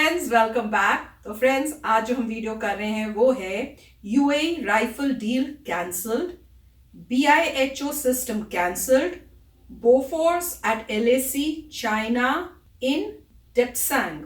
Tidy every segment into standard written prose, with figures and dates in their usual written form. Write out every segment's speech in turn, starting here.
Friends, welcome back. तो friends, आज जो हम वीडियो कर रहे हैं वो है UAE rifle deal cancelled, BIHO system cancelled, Bofors at LAC China in Depsang.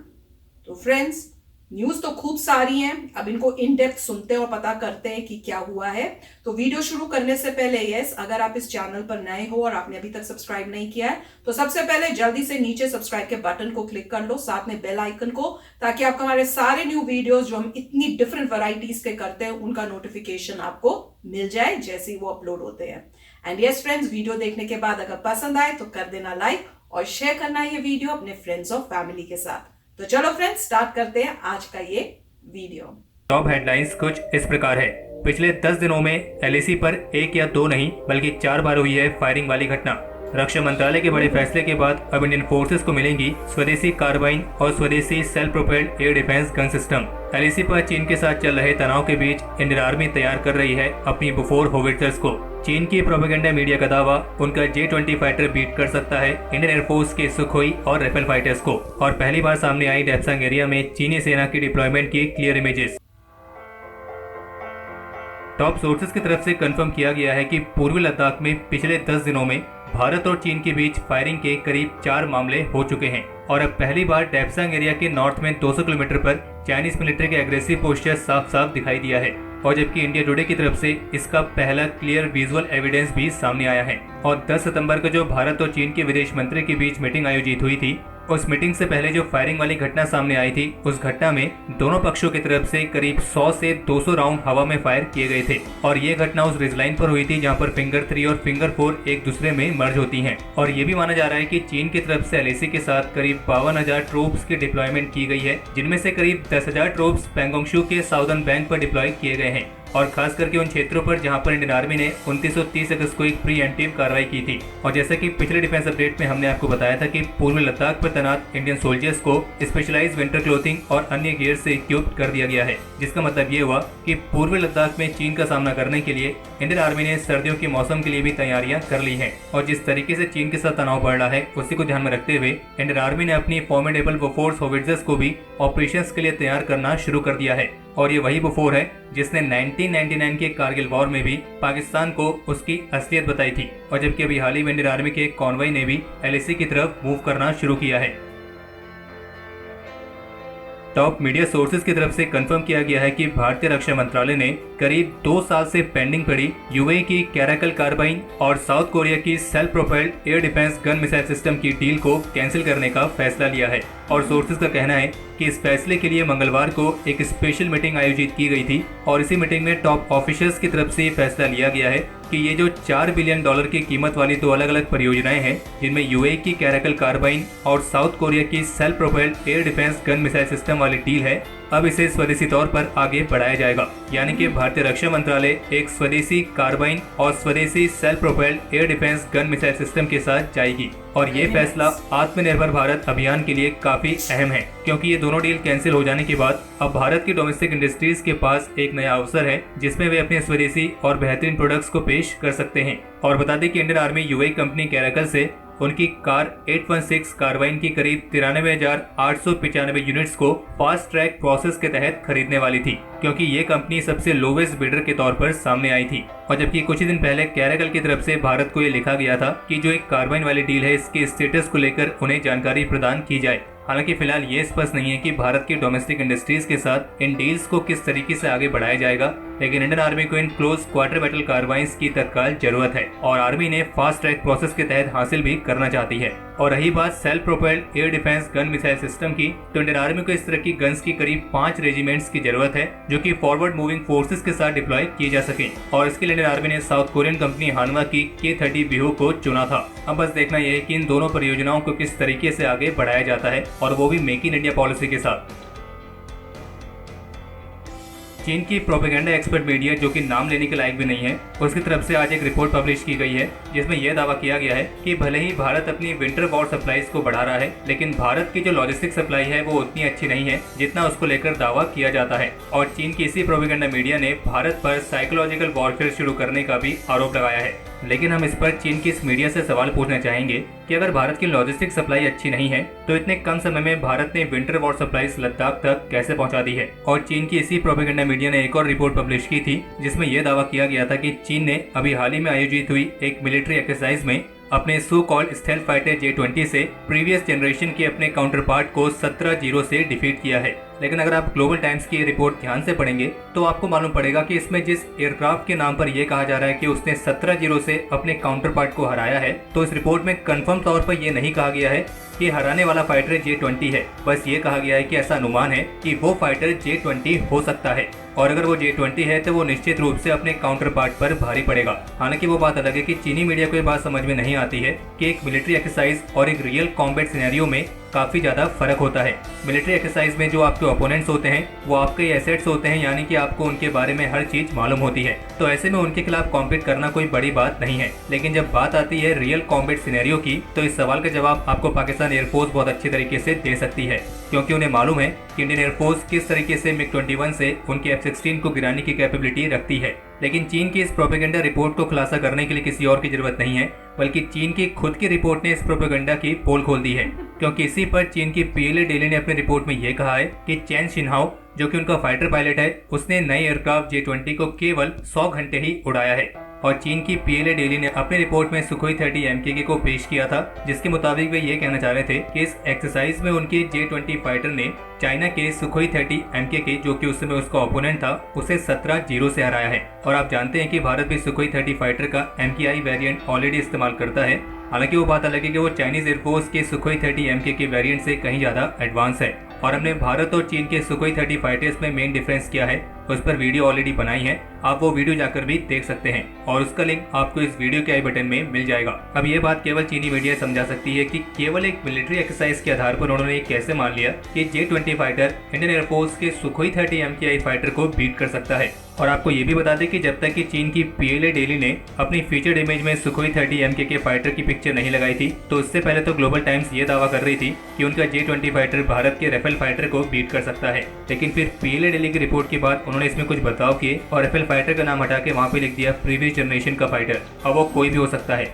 तो फ्रेंड्स, न्यूज तो खूब सारी हैं। अब इनको इन डेप्थ सुनते हैं और पता करते हैं कि क्या हुआ है। तो वीडियो शुरू करने से पहले अगर आप इस चैनल पर नए हो और आपने अभी तक सब्सक्राइब नहीं किया है तो सबसे पहले जल्दी से नीचे सब्सक्राइब के बटन को क्लिक कर लो, साथ में बेल आइकन को, ताकि आपको हमारे सारे न्यू वीडियोस जो हम इतनी डिफरेंट वैरायटीज के करते हैं उनका नोटिफिकेशन आपको मिल जाए जैसे ही वो अपलोड होते हैं। एंड यस फ्रेंड्स, वीडियो देखने के बाद अगर पसंद आए तो कर देना लाइक और शेयर करना ये वीडियो अपने फ्रेंड्स और फैमिली के साथ। तो चलो फ्रेंड्स, स्टार्ट करते हैं आज का ये वीडियो। टॉप हेडलाइंस कुछ इस प्रकार है। पिछले 10 दिनों में एलएसी पर 1 या 2 नहीं बल्कि 4 बार हुई है फायरिंग वाली घटना। रक्षा मंत्रालय के बड़े फैसले के बाद अब इंडियन फोर्सेस को मिलेंगी स्वदेशी कार्बाइन और स्वदेशी self propelled air defence gun system. LAC पर चीन के साथ चल रहे तनाव के बीच इंडियन आर्मी तैयार कर रही है अपनी बोफोर होविट्जर्स को। चीन की प्रोपेगेंडा मीडिया का दावा उनका J-20 फाइटर बीट कर सकता है इंडियन एयरफोर्स के सुखोई और राइफल फाइटर्स को। और पहली बार सामने आई डेप्सैंग एरिया में चीनी सेना की डिप्लॉयमेंट की क्लियर इमेजेस। टॉप सोर्सेज की तरफ से कंफर्म किया गया है कि पूर्वी लद्दाख में पिछले 10 दिनों में भारत और चीन के बीच फायरिंग के करीब 4 मामले हो चुके हैं। और अब पहली बार डेप्सैंग एरिया के नॉर्थ में 200 किलोमीटर पर चाइनीज मिलिट्री के एग्रेसिव पोस्चर साफ साफ दिखाई दिया है। और जबकि इंडिया टुडे की तरफ से इसका पहला क्लियर विजुअल एविडेंस भी सामने आया है। और 10 सितंबर को जो भारत और चीन के विदेश मंत्री के बीच मीटिंग आयोजित हुई थी, उस मीटिंग से पहले जो फायरिंग वाली घटना सामने आई थी, उस घटना में दोनों पक्षों की तरफ से करीब 100 से 200 राउंड हवा में फायर किए गए थे। और ये घटना उस रिज लाइन पर हुई थी जहां पर फिंगर 3 और फिंगर 4 एक दूसरे में मर्ज होती हैं। और ये भी माना जा रहा है कि चीन की तरफ से एलएसी के साथ करीब 52,000 ट्रूप्स की डिप्लॉयमेंट की गई है, जिनमें से करीब 10,000 ट्रूप्स पैंगोंगशू के साउदर्न बैंक पर डिप्लॉय किए गए हैं। और खास करके उन क्षेत्रों पर जहां पर इंडियन आर्मी ने 2930 अगस्त को एक प्रीएम्प्टिव कार्रवाई की थी। और जैसा कि पिछले डिफेंस अपडेट में हमने आपको बताया था कि पूर्वी लद्दाख पर तैनात इंडियन सोल्जर्स को स्पेशलाइज्ड विंटर क्लोथिंग और अन्य गियर से इक्विप्ड कर दिया गया है, जिसका मतलब ये हुआ कि पूर्वी लद्दाख में चीन का सामना करने के लिए इंडियन आर्मी ने सर्दियों के मौसम के लिए भी तैयारियां कर ली है। और जिस तरीके से चीन के साथ तनाव बढ़ रहा है उसी को ध्यान में रखते हुए इंडियन आर्मी ने अपनी फॉर्मिडेबल बोफोर्स होविट्जर्स को भी ऑपरेशंस के लिए तैयार करना शुरू कर दिया है। और ये वही बोफोर है जिसने 1999 के कारगिल वॉर में भी पाकिस्तान को उसकी असलियत बताई थी। और जबकि अभी हाल ही में इंडियन आर्मी के कॉन्वॉय ने भी एलएसी की तरफ मूव करना शुरू किया है। टॉप मीडिया सोर्सेज की तरफ से कंफर्म किया गया है कि भारतीय रक्षा मंत्रालय ने करीब 2 साल से पेंडिंग पड़ी यूएई की कैराकल कार्बाइन और साउथ कोरिया की self propelled air defence gun missile system की डील को कैंसिल करने का फैसला लिया है। और सोर्सेज का कहना है कि इस फैसले के लिए मंगलवार को एक स्पेशल मीटिंग आयोजित की गई थी। और इसी मीटिंग में टॉप ऑफिसर्स की तरफ से फैसला लिया गया है कि ये जो $4 बिलियन की कीमत वाली 2 अलग अलग परियोजनाएं हैं, जिनमें यूएई की कैराकल कार्बाइन और साउथ कोरिया की self propelled air defence gun missile system वाली डील है, अब इसे स्वदेशी तौर पर आगे बढ़ाया जाएगा। यानी कि भारतीय रक्षा मंत्रालय एक स्वदेशी कार्बाइन और स्वदेशी self propelled air defence gun missile system के साथ जाएगी। और ये फैसला आत्मनिर्भर भारत अभियान के लिए काफी अहम है, क्योंकि ये दोनों डील कैंसिल हो जाने के बाद अब भारत की डोमेस्टिक इंडस्ट्रीज के पास एक नया अवसर है जिसमें वे अपने स्वदेशी और बेहतरीन प्रोडक्ट्स को पेश कर सकते हैं। और बता दें कि Indian army UAE company caracal से उनकी कार 816 कार्बाइन की करीब 93,895 यूनिट्स को फास्ट ट्रैक प्रोसेस के तहत खरीदने वाली थी, क्योंकि ये कंपनी सबसे लोवेस्ट बिडर के तौर पर सामने आई थी। और जबकि कुछ ही दिन पहले कैराकल की तरफ से भारत को ये लिखा गया था कि जो एक कार्बाइन वाली डील है इसके स्टेटस को लेकर उन्हें जानकारी प्रदान की जाए। हालांकि फिलहाल ये स्पष्ट नहीं है कि भारत की डोमेस्टिक इंडस्ट्रीज के साथ इन डील्स को किस तरीके से आगे बढ़ाया जाएगा, लेकिन इंडियन आर्मी को इन क्लोज क्वार्टर बैटल कार्बाइन्स की तत्काल जरूरत है और आर्मी ने फास्ट ट्रैक प्रोसेस के तहत हासिल भी करना चाहती है। और रही बात self propelled air defence gun missile system की, तो इंडियन आर्मी को इस तरह की गन्स की करीब 5 रेजिमेंट्स की जरूरत है जो कि फॉरवर्ड मूविंग फोर्सेस के साथ डिप्लॉय किए जा सके। और इसके लिए इंडियन आर्मी ने साउथ कोरियन कंपनी हानवा की K-30 बिहू को चुना था। अब बस देखना यह है कि इन दोनों परियोजनाओं को किस तरीके से आगे बढ़ाया जाता है, और वो भी मेक इन इंडिया पॉलिसी के साथ। चीन की प्रोपेगेंडा एक्सपर्ट मीडिया, जो कि नाम लेने के लायक भी नहीं है, उसकी तरफ से आज एक रिपोर्ट पब्लिश की गई है जिसमें यह दावा किया गया है कि भले ही भारत अपनी विंटर वॉर सप्लाईज को बढ़ा रहा है, लेकिन भारत की जो लॉजिस्टिक सप्लाई है वो उतनी अच्छी नहीं है जितना उसको लेकर दावा किया जाता है। और चीन की इसी प्रोपेगेंडा मीडिया ने भारत पर साइकोलॉजिकल वॉरफेयर शुरू करने का भी आरोप लगाया है। लेकिन हम इस पर चीन की इस मीडिया से सवाल पूछना चाहेंगे कि अगर भारत की लॉजिस्टिक सप्लाई अच्छी नहीं है तो इतने कम समय में भारत ने विंटर वॉर सप्लाईज लद्दाख तक कैसे पहुंचा दी है। और चीन की इसी प्रोपेगेंडा मीडिया ने एक और रिपोर्ट पब्लिश की थी जिसमें यह दावा किया गया था कि चीन ने अभी हाल ही में आयोजित हुई एक मिलिट्री एक्सरसाइज में अपने so called stealth fighter J-20 से प्रीवियस जनरेशन के अपने काउंटर पार्ट को 17-0 से डिफीट किया है। लेकिन अगर आप ग्लोबल टाइम्स की रिपोर्ट ध्यान से पढ़ेंगे तो आपको मालूम पड़ेगा कि इसमें जिस एयरक्राफ्ट के नाम पर यह कहा जा रहा है कि उसने 17-0 से अपने काउंटर पार्ट को हराया है, तो इस रिपोर्ट में कंफर्म तौर पर यह नहीं कहा गया है कि हराने वाला फाइटर J-20 है। बस ये कहा गया है कि ऐसा अनुमान है कि वो फाइटर J-20 हो सकता है, और अगर वो J-20 है तो वो निश्चित रूप से अपने काउंटर पार्ट पर भारी पड़ेगा। हालांकि वो बात अलग है कि चीनी मीडिया को ये बात समझ में नहीं आती है कि एक मिलिट्री एक्सरसाइज और एक रियल कॉम्बैट सिनेरियो में काफी ज्यादा फर्क होता है। मिलिट्री एक्सरसाइज में जो आपके ओपोनेंट्स होते हैं वो आपके एसेट्स होते हैं, यानी कि आपको उनके बारे में हर चीज मालूम होती है, तो ऐसे में उनके खिलाफ कॉम्पीट करना कोई बड़ी बात नहीं है। लेकिन जब बात आती है रियल कॉम्बैट सिनेरियो की, तो इस सवाल का जवाब आपको पाकिस्तान एयरफोर्स बहुत अच्छे तरीके से दे सकती है, क्योंकि उन्हें मालूम है कि इंडियन एयरफोर्स किस तरीके से MiG-21 से उनके F-16 को गिराने की कैपेबिलिटी रखती है। लेकिन चीन की इस प्रोपेगेंडा रिपोर्ट को खुलासा करने के लिए किसी और की जरूरत नहीं है, बल्कि चीन की खुद की रिपोर्ट ने इस प्रोपेगेंडा की पोल खोल दी है, क्योंकि इसी पर चीन की PLA डेली ने अपनी रिपोर्ट में यह कहा है कि चैन शिनहाओ, जो कि उनका फाइटर पायलट है, उसने नए एयरक्राफ्ट J-20 को केवल 100 घंटे ही उड़ाया है। और चीन की PLA डेली ने अपनी रिपोर्ट में सुखोई 30 MKK को पेश किया था, जिसके मुताबिक वे ये कहना चाह रहे थे कि इस एक्सरसाइज में उनके J-20 फाइटर ने चाइना के सुखोई 30 MKK, जो कि उस समय उसका ओपोनेंट था, उसे 17-0 से हराया है। और आप जानते हैं कि भारत भी सुखोई 30 फाइटर का MKI वेरिएंट ऑलरेडी इस्तेमाल करता है। हालांकि वो बात अलग है कि वो चाइनीज एयरफोर्स के सुखोई 30 MKK वेरिएंट से कहीं ज्यादा एडवांस है। और हमने भारत और चीन के सुखोई 30 फाइटर्स में मेन डिफरेंस क्या है उस पर वीडियो ऑलरेडी बनाई है, आप वो वीडियो जाकर भी देख सकते हैं, और उसका लिंक आपको इस वीडियो के आई बटन में मिल जाएगा। अब ये बात केवल चीनी मीडिया समझा सकती है कि केवल एक मिलिट्री एक्सरसाइज के आधार पर उन्होंने कैसे मान लिया कि J-20 फाइटर इंडियन एयरफोर्स के सुखोई 30 MKI फाइटर को बीट कर सकता है। और आपको ये भी बता दें कि जब तक कि चीन की PLA डेली ने अपनी फीचर्ड इमेज में सुखोई 30 MKK फाइटर की पिक्चर नहीं लगाई थी, तो इससे पहले तो ग्लोबल टाइम्स ये दावा कर रही थी कि उनका J-20 फाइटर भारत के राफेल फाइटर को बीट कर सकता है। लेकिन फिर PLA डेली की रिपोर्ट के बाद उन्होंने इसमें कुछ बदलाव किए और राफेल फाइटर का नाम हटा के वहाँ पे लिख दिया प्रीवियस जनरेशन का फाइटर। अब वो कोई भी हो सकता है।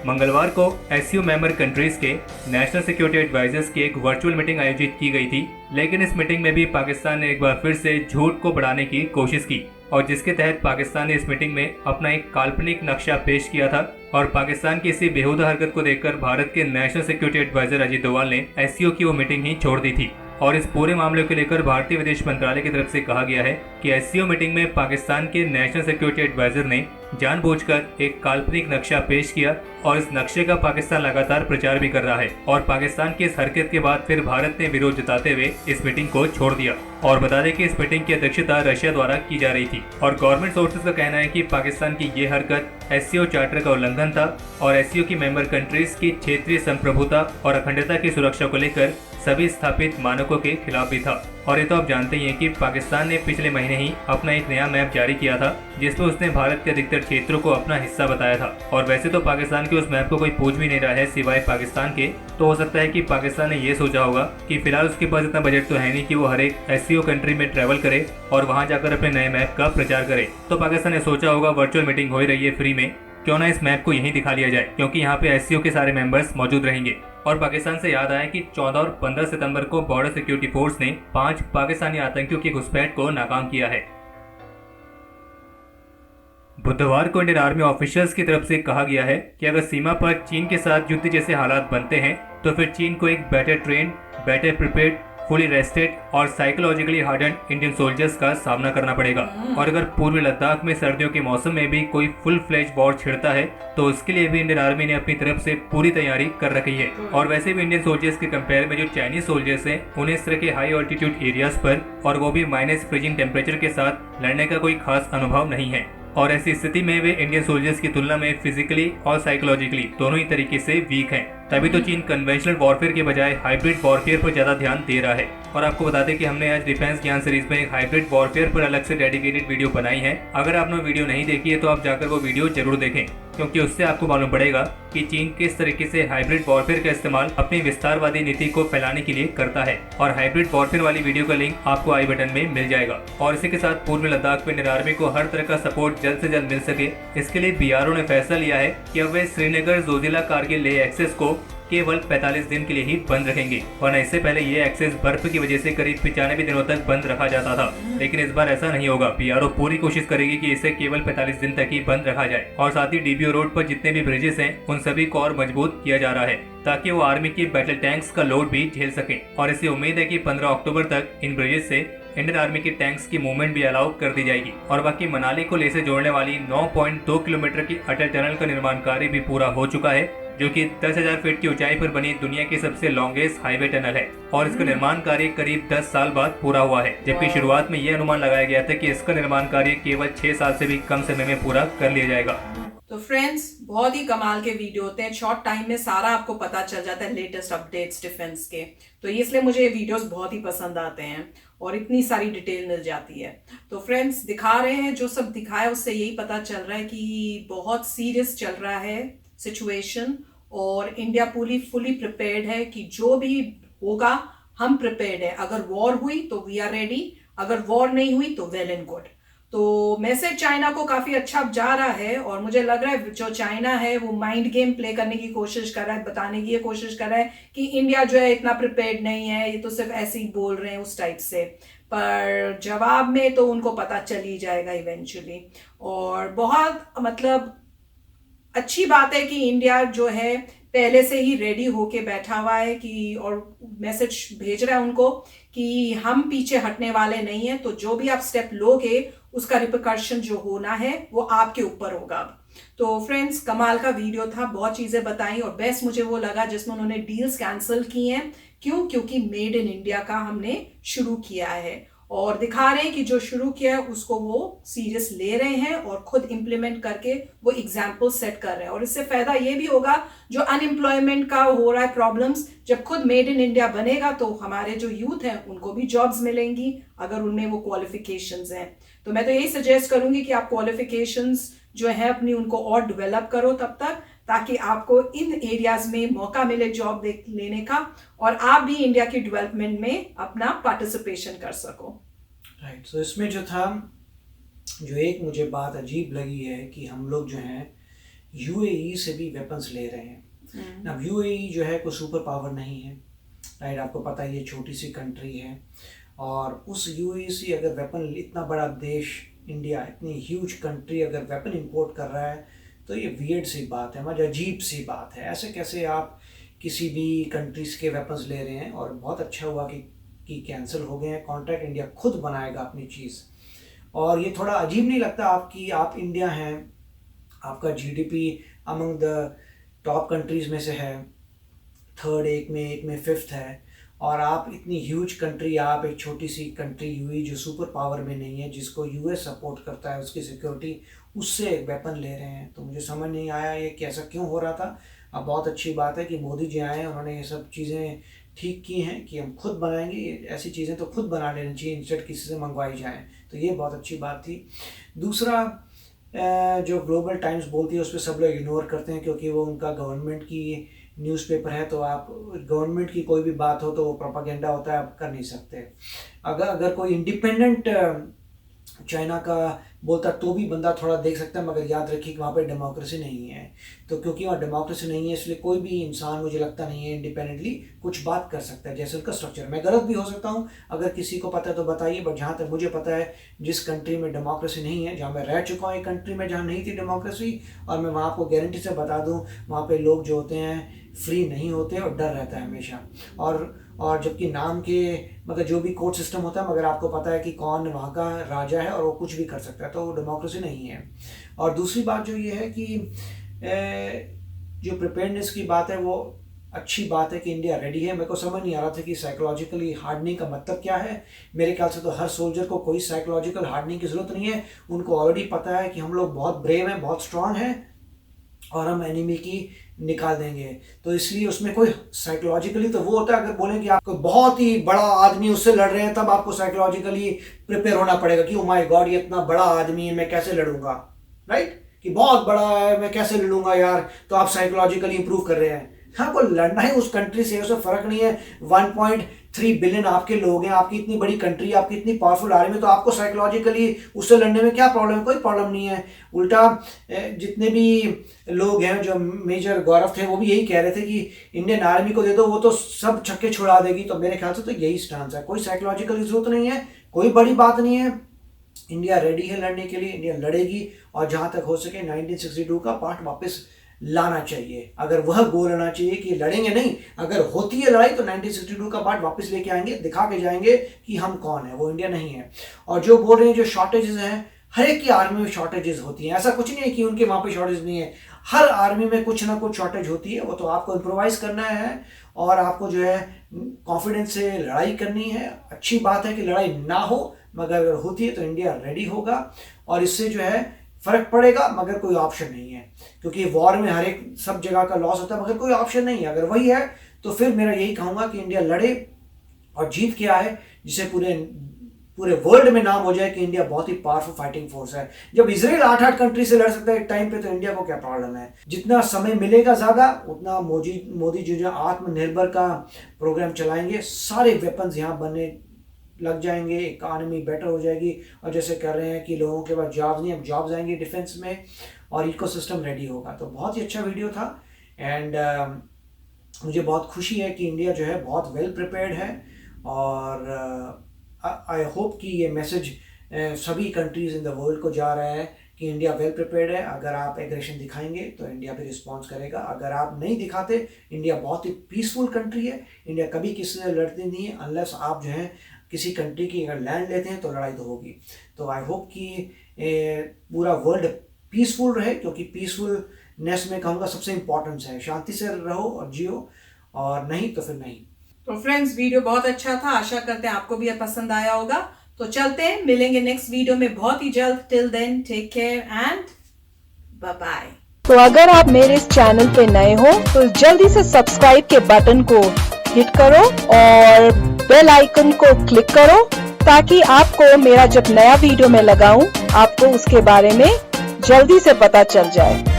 मंगलवार को SCO मेंबर कंट्रीज के नेशनल सिक्योरिटी एडवाइजर्स की एक वर्चुअल मीटिंग आयोजित की गई थी, लेकिन इस मीटिंग में भी पाकिस्तान ने एक बार फिर से झूठ को बढ़ाने की कोशिश की, और जिसके तहत पाकिस्तान ने इस मीटिंग में अपना एक काल्पनिक नक्शा पेश किया था। और पाकिस्तान की इसी बेहुदा हरकत को देखकर भारत के national security adviser Ajit Doval ने SCO की वो मीटिंग ही छोड़ दी थी। और इस पूरे मामले को लेकर भारतीय विदेश मंत्रालय की तरफ से कहा गया है कि SCO मीटिंग में पाकिस्तान के नेशनल सिक्योरिटी एडवाइजर ने जानबूझकर एक काल्पनिक नक्शा पेश किया, और इस नक्शे का पाकिस्तान लगातार प्रचार भी कर रहा है। और पाकिस्तान की इस हरकत के बाद फिर भारत ने विरोध जताते हुए इस मीटिंग को छोड़ दिया। और बता दें कि इस मीटिंग की अध्यक्षता रशिया द्वारा की जा रही थी, और गवर्नमेंट सोर्सेज का कहना है कि पाकिस्तान की ये हरकत SCO चार्टर का उल्लंघन था, और SCO की मेंबर कंट्रीज की क्षेत्रीय संप्रभुता और अखंडता की सुरक्षा को लेकर सभी स्थापित मानकों के खिलाफ भी था। और ये तो आप जानते ही हैं कि पाकिस्तान ने पिछले महीने ही अपना एक नया मैप जारी किया था, जिसमें उसने भारत के अधिकतर क्षेत्रों को अपना हिस्सा बताया था। और वैसे तो पाकिस्तान के उस मैप को कोई पूछ भी नहीं रहा है सिवाय पाकिस्तान के, तो हो सकता है कि पाकिस्तान ने ये सोचा होगा कि फिलहाल उसके पास इतना बजट तो है नहीं कि वो हर एक SCO कंट्री में ट्रैवल करे और वहाँ जाकर अपने नए मैप का प्रचार करे। तो पाकिस्तान ने सोचा होगा वर्चुअल मीटिंग हो ही रही है फ्री में, क्यों ना इस मैप को यहीं दिखा लिया जाए, क्योंकि यहाँ पे SCO के सारे मेंबर्स मौजूद रहेंगे। और पाकिस्तान से याद आया कि 14 और 15 सितंबर को बॉर्डर सिक्योरिटी फोर्स ने 5 पाकिस्तानी आतंकियों की घुसपैठ को नाकाम किया है। बुधवार को इंडियन आर्मी ऑफिशियल्स की तरफ से कहा गया है कि अगर सीमा पर चीन के साथ युद्ध जैसे हालात बनते हैं तो फिर चीन को एक better train, better prepared, fully rested और साइकोलॉजिकली हार्डन इंडियन सोल्जर्स का सामना करना पड़ेगा। और अगर पूर्वी लद्दाख में सर्दियों के मौसम में भी कोई फुल फ्लेज वॉर छिड़ता है तो उसके लिए भी इंडियन आर्मी ने अपनी तरफ से पूरी तैयारी कर रखी है। और वैसे भी इंडियन सोल्जर्स के कंपेयर में जो चाइनीज सोल्जर्स हैं उन्हें इस तरह के हाई ऑल्टीट्यूड एरियाज पर, और वो भी माइनस फ्रीजिंग टेम्परेचर के साथ लड़ने का कोई खास अनुभव नहीं है। और ऐसी स्थिति में वे इंडियन सोल्जर्स की तुलना में फिजिकली और साइकोलॉजिकली दोनों ही तरीके से वीक हैं। तभी तो चीन कन्वेंशनल वॉरफेयर के बजाय हाइब्रिड वॉरफेयर पर ज्यादा ध्यान दे रहा है। और आपको बता दें कि हमने आज डिफेंस ज्ञान सीरीज में एक हाइब्रिड वॉरफेयर पर अलग से डेडिकेटेड वीडियो बनाई है। अगर आपने वीडियो नहीं देखी है तो आप जाकर वो वीडियो जरूर देखें, क्योंकि उससे आपको मालूम पड़ेगा कि चीन किस तरीके से हाइब्रिड वॉरफेयर का इस्तेमाल अपनी विस्तारवादी नीति को फैलाने के लिए करता है। और हाइब्रिड वॉरफेयर वाली वीडियो का लिंक आपको आई बटन में मिल जाएगा। और इसी के साथ पूर्व लद्दाख में इंडियन आर्मी को हर तरह का सपोर्ट जल्द से जल्द मिल सके, इसके लिए BRO ने फैसला लिया है कि अब वे श्रीनगर, जोजिला, कारगिल लेह एक्सेस को केवल 45 दिन के लिए ही बंद रखेंगे, वरना इससे पहले ये एक्सेस बर्फ की वजह से करीब 95 दिनों तक बंद रखा जाता था। लेकिन इस बार ऐसा नहीं होगा। BRO पूरी कोशिश करेगी कि इसे केवल 45 दिन तक ही बंद रखा जाए। और साथ ही DBO रोड पर जितने भी ब्रिजेस हैं उन सभी को और मजबूत किया जा रहा है, ताकि वो आर्मी की बैटल टैंक्स का लोड भी झेल सके। और इससे उम्मीद है कि 15 अक्टूबर तक इन ब्रिजेस से इंडियन आर्मी की टैंक्स की मूवमेंट भी अलाउ कर दी जाएगी। और बाकी मनाली को लेह से जोड़ने वाली 9.2 किलोमीटर की अटल टनल का निर्माण कार्य भी पूरा हो चुका है, जो कि 10,000 फीट की ऊंचाई पर बनी दुनिया की सबसे लॉन्गेस्ट हाईवे टनल है। और इसका निर्माण कार्य करीब 10 साल बाद पूरा हुआ है, जबकि शुरुआत में यह अनुमान लगाया गया था कि इसका निर्माण कार्य केवल 6 साल से भी कम समय में पूरा कर लिया जाएगा। तो फ्रेंड्स, बहुत ही कमाल के वीडियो होते हैं, शॉर्ट टाइम में सारा आपको पता चल जाता है, लेटेस्ट अपडेट्स डिफेंस के। तो इसलिए मुझे ये वीडियोस बहुत ही पसंद आते हैं और इतनी सारी डिटेल मिल जाती है। तो फ्रेंड्स, दिखा रहे हैं, जो सब दिखाया उससे यही पता चल रहा है कि बहुत सीरियस चल रहा है सिचुएशन, और इंडिया फुली प्रिपेयर्ड है कि जो भी होगा हम प्रिपेयर्ड है। अगर वॉर हुई तो वी आर रेडी, अगर वॉर नहीं हुई तो वेल एंड गुड। तो मैसेज चाइना को काफी अच्छा जा रहा है, और मुझे लग रहा है जो चाइना है वो माइंड गेम प्ले करने की कोशिश कर रहा है, बताने की ये कोशिश कर रहा है कि इंडिया जो है इतना प्रिपेयर्ड नहीं है, ये तो सिर्फ ऐसे ही बोल रहे हैं उस टाइप से। पर जवाब में तो उनको पता चल ही जाएगा इवेंचुअली। और बहुत मतलब अच्छी बात है कि इंडिया जो है पहले से ही रेडी होके बैठा हुआ है कि, और मैसेज भेज रहा है उनको कि हम पीछे हटने वाले नहीं हैं। तो जो भी आप स्टेप लोगे उसका रिपरकशन जो होना है वो आपके ऊपर होगा। तो फ्रेंड्स, कमाल का वीडियो था, बहुत चीजें बताई, और बेस्ट मुझे वो लगा जिसमें उन्होंने डील्स कैंसिल की हैं। क्यों? क्योंकि मेड इन इंडिया का हमने शुरू किया है, और दिखा रहे हैं कि जो शुरू किया है उसको वो सीरियस ले रहे हैं और खुद इंप्लीमेंट करके वो एग्जाम्पल सेट कर रहे हैं। और इससे फायदा ये भी होगा, जो अनएम्प्लॉयमेंट का हो रहा है प्रॉब्लम्स, जब खुद मेड इन इंडिया बनेगा तो हमारे जो यूथ हैं उनको भी जॉब्स मिलेंगी, अगर उनमें वो क्वालिफिकेशंस हैं। तो मैं तो यही सजेस्ट करूंगी कि आप क्वालिफिकेशंस जो है अपनी उनको और डेवलप करो तब तक, ताकि आपको इन एरियाज में मौका मिले जॉब लेने का, और आप भी इंडिया की डेवलपमेंट में अपना पार्टिसिपेशन कर सको। राइट। सो इसमें जो था, जो एक मुझे बात अजीब लगी है कि हम लोग जो हैं UAE से भी वेपन्स ले रहे हैं। अब UAE जो है कोई सुपर पावर नहीं है, राइट, आपको पता है ये छोटी सी कंट्री है, और उस UAE से अगर वेपन, इतना बड़ा देश इंडिया, इतनी ह्यूज कंट्री अगर वेपन इंपोर्ट कर रहा है तो ये वियर्ड सी बात है, मतलब अजीब सी बात है। ऐसे कैसे आप किसी भी कंट्रीज़ के वेपन्स ले रहे हैं। और बहुत अच्छा हुआ कि कैंसिल हो गए हैं कॉन्ट्रैक्ट, इंडिया खुद बनाएगा अपनी चीज़। और ये थोड़ा अजीब नहीं लगता आपकी, आप इंडिया हैं, आपका GDP among the top countries में से है, थर्ड, एक में फिफ्थ है, और आप इतनी ह्यूज कंट्री, आप एक छोटी सी कंट्री UAE जो सुपर पावर में नहीं है, जिसको US सपोर्ट करता है उसकी सिक्योरिटी, उससे वेपन ले रहे हैं। तो मुझे समझ नहीं आया ये कैसा क्यों हो रहा था। अब बहुत अच्छी बात है कि मोदी जी आए, उन्होंने ये सब चीज़ें ठीक की हैं कि हम खुद बनाएंगे, ऐसी चीज़ें तो खुद बना लेनी चाहिए इंस्टेड किसी से मंगवाई जाएँ। तो ये बहुत अच्छी बात थी। दूसरा, जो ग्लोबल टाइम्स बोलती है उस पर सब लोग इग्नोर करते हैं, क्योंकि वो उनका गवर्नमेंट की न्यूज़पेपर है। तो आप गवर्नमेंट की कोई भी बात हो तो वो प्रोपागेंडा होता है, आप कर नहीं सकते। अगर कोई इंडिपेंडेंट चाइना का बोलता तो भी बंदा थोड़ा देख सकता है, मगर याद रखिए कि वहाँ पर डेमोक्रेसी नहीं है। तो क्योंकि वहाँ डेमोक्रेसी नहीं है इसलिए कोई भी इंसान, मुझे लगता नहीं है, इंडिपेंडेंटली कुछ बात कर सकता है, जैसे उनका स्ट्रक्चर। मैं गलत भी हो सकता हूँ, अगर किसी को पता है तो बताइए। बट जहाँ तक मुझे पता है, जिस कंट्री में डेमोक्रेसी नहीं है, जहाँ मैं रह चुका हूँ एक कंट्री में जहाँ नहीं थी डेमोक्रेसी, और मैं वहाँ आपको गारंटी से बता दूँ, वहाँ पर लोग जो होते हैं फ्री नहीं होते और डर रहता है हमेशा। और जबकि नाम के, मगर जो भी कोर्ट सिस्टम होता है, मगर आपको पता है कि कौन वहाँ का राजा है और वो कुछ भी कर सकता है, तो वो डेमोक्रेसी नहीं है। और दूसरी बात जो ये है कि जो प्रिपेयर्डनेस की बात है वो अच्छी बात है कि इंडिया रेडी है। मेरे को समझ नहीं आ रहा था कि साइकोलॉजिकली हार्डनिंग का मतलब क्या है। मेरे ख्याल से तो हर सोल्जर को कोई साइकोलॉजिकल हार्डनिंग की ज़रूरत नहीं है, उनको ऑलरेडी पता है कि हम लोग बहुत ब्रेव हैं, बहुत स्ट्रांग हैं, और हम एनिमी की निकाल देंगे। तो इसलिए उसमें कोई साइकोलॉजिकली तो वो होता है, अगर बोलें कि आप कोई बहुत ही बड़ा आदमी उससे लड़ रहे हैं तब आपको साइकोलॉजिकली प्रिपेयर होना पड़ेगा कि ओ माय गॉड ये इतना बड़ा आदमी है, मैं कैसे लड़ूंगा, राइट, कि बहुत बड़ा है मैं कैसे लड़ूंगा यार, तो आप साइकोलॉजिकली इंप्रूव कर रहे हैं। हाँ, को लड़ना है उस कंट्री से, उससे फर्क नहीं है। 1.3 बिलियन आपके लोग हैं, आपकी इतनी बड़ी कंट्री, आपकी इतनी पावरफुल आर्मी है, तो आपको साइकोलॉजिकली उससे लड़ने में क्या प्रॉब्लम है? कोई प्रॉब्लम नहीं है। उल्टा जितने भी लोग हैं, जो मेजर गौरव थे, वो भी यही कह रहे थे कि इंडियन आर्मी को दे दो, वो तो सब छक्के छुड़ा देगी। तो मेरे ख्याल से तो यही स्टांस है, कोई साइकोलॉजिकल जरूरत नहीं है, कोई बड़ी बात नहीं है। इंडिया रेडी है लड़ने के लिए, इंडिया लड़ेगी, और जहां तक हो सके 1962 का पार्ट वापस लाना चाहिए। अगर वह गोल होना चाहिए कि लड़ेंगे नहीं, अगर होती है लड़ाई तो 1962 का पार्ट वापस लेके आएंगे, दिखा के जाएंगे कि हम कौन है, वो इंडिया नहीं है। और जो बोल रहे हैं जो शॉर्टेजेस हैं, हर एक की आर्मी में शॉर्टेजेस होती हैं, ऐसा कुछ नहीं है कि उनके वहाँ पे शॉर्टेज नहीं है। हर आर्मी में कुछ ना कुछ शॉर्टेज होती है, वो तो आपको इम्प्रोवाइज करना है और आपको जो है कॉन्फिडेंस से लड़ाई करनी है। अच्छी बात है कि लड़ाई ना हो, मगर अगर होती है तो इंडिया रेडी होगा और इससे जो है फर्क पड़ेगा, मगर कोई ऑप्शन नहीं है, क्योंकि वॉर में हर एक सब जगह का लॉस होता है, मगर कोई ऑप्शन नहीं है। अगर वही है तो फिर मेरा यही कहूँगा कि इंडिया लड़े और जीत के आए, जिसे पूरे वर्ल्ड में नाम हो जाए कि इंडिया बहुत ही पावरफुल फाइटिंग फोर्स है। जब इजराइल 8 कंट्री से लड़ सकता है एक टाइम पे, तो इंडिया को क्या प्रॉब्लम है? जितना समय मिलेगा ज़्यादा, उतना मोदी जी जो आत्मनिर्भर का प्रोग्राम चलाएंगे, सारे वेपन्स यहाँ बनने लग जाएंगे, इकॉनमी बेटर हो जाएगी। और जैसे कर रहे हैं कि लोगों के पास जॉब्स नहीं, अब जॉब्स आएंगे डिफेंस में और इकोसिस्टम रेडी होगा। तो बहुत ही अच्छा वीडियो था एंड मुझे बहुत खुशी है कि इंडिया जो है बहुत वेल प्रिपेयर्ड है। और आई होप कि ये मैसेज सभी कंट्रीज इन द वर्ल्ड को जा रहा है कि इंडिया वेल प्रिपेयर्ड है। अगर आप एग्रेशन दिखाएंगे तो इंडिया भी रिस्पॉन्स करेगा, अगर आप नहीं दिखाते, इंडिया बहुत ही पीसफुल कंट्री है। इंडिया कभी किसी से लड़ती नहीं है, अनलेस आप जो है किसी कंट्री की अगर लैंड लेते हैं तो लड़ाई तो होगी। तो आई होप कि पूरा वर्ल्ड पीसफुल रहे, क्योंकि पीसफुलनेस में कहूँगा सबसे इम्पोर्टेंस है। शांति से रहो और जियो, और नहीं तो फिर नहीं। तो फ्रेंड्स, वीडियो बहुत अच्छा था, आशा करते हैं आपको भी पसंद आया होगा। तो चलते हैं, मिलेंगे नेक्स्ट वीडियो में बहुत ही जल्द। Till then take care and bye bye. तो अगर आप मेरे इस चैनल पे नए हो तो जल्दी से सब्सक्राइब के बटन को हिट करो और बेल आइकन को क्लिक करो, ताकि आपको मेरा जब नया वीडियो मैं लगाऊं, आपको उसके बारे में जल्दी से पता चल जाए।